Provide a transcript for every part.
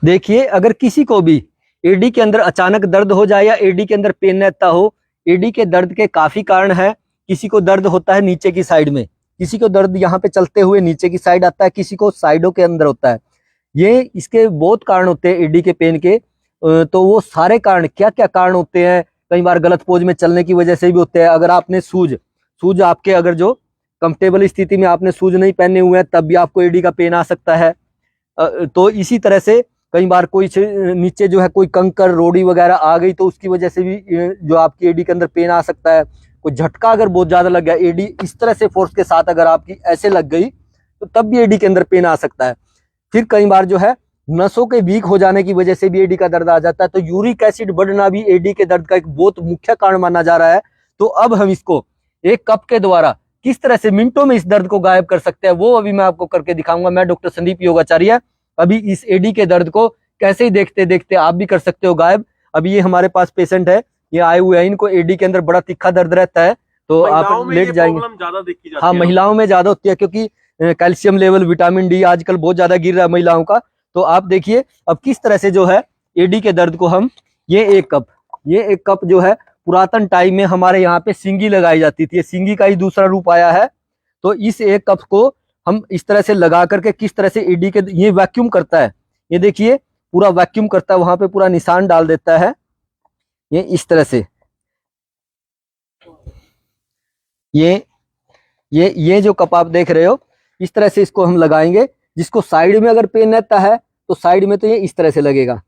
देखिए, अगर किसी को भी एडी के अंदर अचानक दर्द हो जाए या एडी के अंदर पेन रहता हो, एडी के दर्द के काफी कारण है। किसी को दर्द होता है नीचे की साइड में, किसी को दर्द यहाँ पे चलते हुए नीचे की साइड आता है, किसी को साइडों के अंदर होता है। ये इसके बहुत कारण होते हैं एडी के पेन के। तो वो सारे कारण, क्या क्या कारण होते हैं, कई बार गलत पोज में चलने की वजह से भी होते हैं। अगर आपने शूज आपके अगर जो कंफर्टेबल स्थिति में आपने शूज नहीं पहने हुए हैं, तब भी आपको एडी का पेन आ सकता है। तो इसी तरह से कई बार कोई नीचे जो है कोई कंकर रोड़ी वगैरह आ गई, तो उसकी वजह से भी जो आपकी एडी के अंदर पेन आ सकता है। कोई झटका अगर बहुत ज्यादा लग गया, एडी इस तरह से फोर्स के साथ अगर आपकी ऐसे लग गई, तो तब भी एडी के अंदर पेन आ सकता है। फिर कई बार जो है नसों के वीक हो जाने की वजह से भी एडी का दर्द आ जाता है। तो यूरिक एसिड बढ़ना भी एडी के दर्द का एक बहुत मुख्य कारण माना जा रहा है। तो अब हम इसको एक कप के द्वारा किस तरह से मिनटों में इस दर्द को गायब कर सकते हैं, वो अभी मैं आपको करके दिखाऊंगा। मैं डॉक्टर संदीप योगाचार्य। अभी इस एडी के दर्द को कैसे ही देखते देखते आप भी कर सकते हो गायब। अभी ये हमारे पास पेशेंट है, ये आए हुए हैं, इनको एडी के अंदर बड़ा तीखा दर्द रहता है। तो आप लेट जाएंगे। ज्यादा देखी जाती हाँ, है। महिलाओं में ज्यादा होती है, क्योंकि कैल्शियम लेवल, विटामिन डी आजकल बहुत ज्यादा गिर रहा है महिलाओं का। तो आप देखिए अब किस तरह से जो है एडी के दर्द को हम, ये एक कप जो है पुरातन टाइम में हमारे यहाँ पे सिंगी लगाई जाती थी। सिंगी का ही दूसरा रूप आया है। तो इस एक कप को हम इस तरह से लगा करके किस तरह से एडी के, ये वैक्यूम करता है, ये देखिए पूरा वैक्यूम करता है, वहां पे पूरा निशान डाल देता है। ये इस तरह से ये जो कप आप देख रहे हो, इस तरह से इसको हम लगाएंगे। जिसको साइड में अगर पेन रहता है तो साइड में तो ये इस तरह से लगेगा।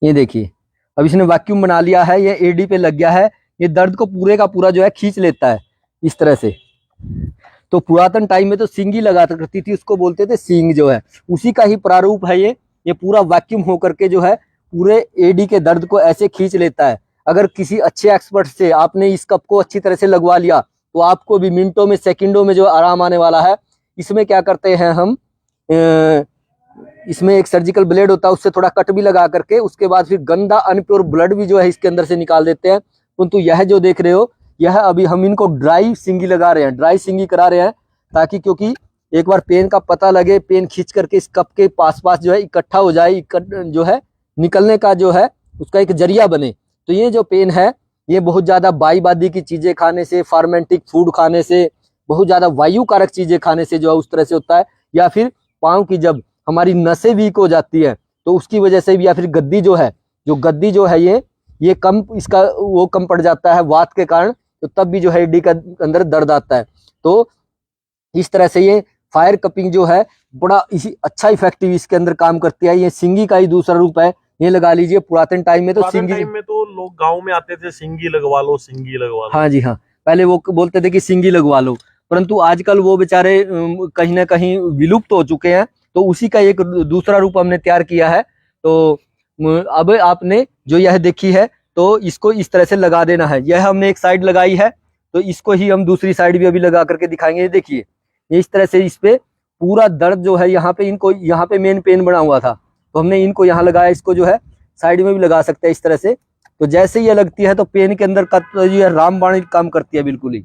ये देखिए अब इसने वैक्यूम बना लिया है, ये एडी पे लग गया है। ये दर्द को पूरे का पूरा जो है खींच लेता है इस तरह से। तो पुरातन टाइम में तो सिंगी लगा करती थी, उसको बोलते थे सींग, जो है उसी का ही प्रारूप है ये पूरा वैक्यूम होकर के जो है पूरे एडी के दर्द को ऐसे खींच लेता है। अगर किसी अच्छे एक्सपर्ट से आपने इस कप को अच्छी तरह से लगवा लिया, तो आपको भी मिनटों में, सेकंडों में जो आराम आने वाला है। इसमें क्या करते हैं हम, इसमें एक सर्जिकल ब्लेड होता है, उससे थोड़ा कट भी लगा करके उसके बाद फिर गंदा अनप्योर ब्लड भी जो है इसके अंदर से निकाल देते हैं। परंतु यह जो देख रहे हो, यह अभी हम इनको ड्राई सिंगी लगा रहे हैं, ड्राई सिंगी करा रहे हैं, ताकि क्योंकि एक बार पेन का पता लगे, पेन खींच करके इस कप के पास जो है इकट्ठा हो जाए, जो है निकलने का जो है उसका एक जरिया बने। तो ये जो पेन है, ये बहुत ज्यादा बाईबादी की चीजें खाने से, फार्मेंटिक फूड खाने से, बहुत ज्यादा वायु कारक चीजें खाने से जो है उस तरह से होता है। या फिर पाँव की जब हमारी नसें वीक हो जाती है तो उसकी वजह से भी, या फिर गद्दी जो है ये कम, इसका वो कम पड़ जाता है वात के कारण, तो तब भी जो है एडी का अंदर दर्द आता है। तो इस तरह से ये फायर कपिंग जो है बड़ा इसी अच्छा इफेक्टिव इसके अंदर काम करती है। ये सिंगी का ही दूसरा रूप है। ये लगा लीजिए, पुरातन टाइम में तो सिंगी, टाइम में तो लोग गांव में आते थे, सिंगी लगवा लो, सिंगी लगवा लो। हाँ जी हाँ, पहले वो बोलते थे कि सिंगी लगवा लो, परंतु आजकल वो बेचारे कहीं ना कहीं विलुप्त हो चुके हैं। तो उसी का एक दूसरा रूप हमने तैयार किया है। तो अब आपने जो यह देखी है, तो इसको इस तरह से लगा देना है। यह हमने एक साइड लगाई है, तो इसको ही हम दूसरी साइड भी अभी लगा करके दिखाएंगे। ये देखिए, ये इस तरह से इस पे पूरा दर्द जो है, यहाँ पे इनको, यहाँ पे मेन पेन बना हुआ था, तो हमने इनको यहाँ लगाया। इसको जो है साइड में भी लगा सकते हैं इस तरह से। तो जैसे ये लगती है तो पेन के अंदर का तो ये रामबाण काम करती है बिल्कुल ही।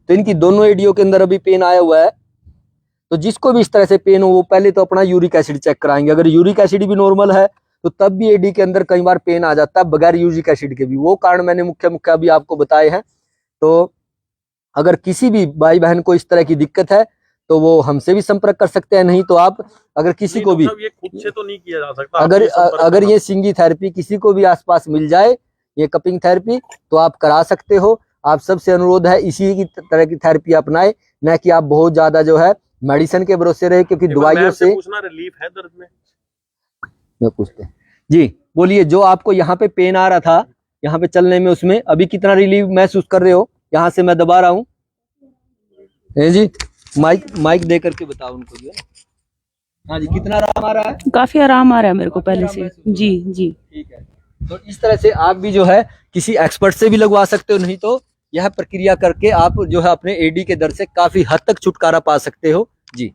तो इनकी दोनों एडियो के अंदर अभी पेन आया हुआ है। तो जिसको भी इस तरह से पेन हो, वो पहले तो अपना यूरिक एसिड चेक कराएंगे। अगर यूरिक एसिड भी नॉर्मल है, तो तब भी एडी के अंदर कई बार पेन आ जाता है बगैर यूरिक एसिड के भी। वो कारण मैंने मुख्य अभी आपको बताए हैं। तो अगर किसी भी भाई बहन को इस तरह की दिक्कत है, तो वो हमसे भी संपर्क कर सकते हैं। नहीं तो आप अगर किसी को भी, ये खुद से तो नहीं किया जा सकता, अगर ये सिंगी थेरेपी किसी को भी आसपास मिल जाए, ये कपिंग थेरेपी, तो आप करा सकते हो। आप सबसे अनुरोध है इसी की तरह की थेरेपी अपनाए, न कि आप बहुत ज्यादा जो है मेडिसिन के भरोसे रहे, क्योंकि दवाइयों से पूछना, रिलीफ है दर्द में? मैं पूछते हैं जी, बोलिए। जो आपको यहाँ पे पेन आ रहा था, यहाँ पे चलने में, उसमें अभी कितना रिलीफ महसूस कर रहे हो? यहाँ से मैं दबा रहा हूँ जी, माइक दे करके बताओ उनको जो है। हाँ जी, कितना आराम आ रहा है? काफी आराम आ रहा है मेरे को पहले से। जी जी, ठीक है। तो इस तरह से आप भी जो है किसी एक्सपर्ट से भी लगवा सकते हो। नहीं तो यह प्रक्रिया करके आप जो है अपने एडी के दर्द से काफी हद तक छुटकारा पा सकते हो जी।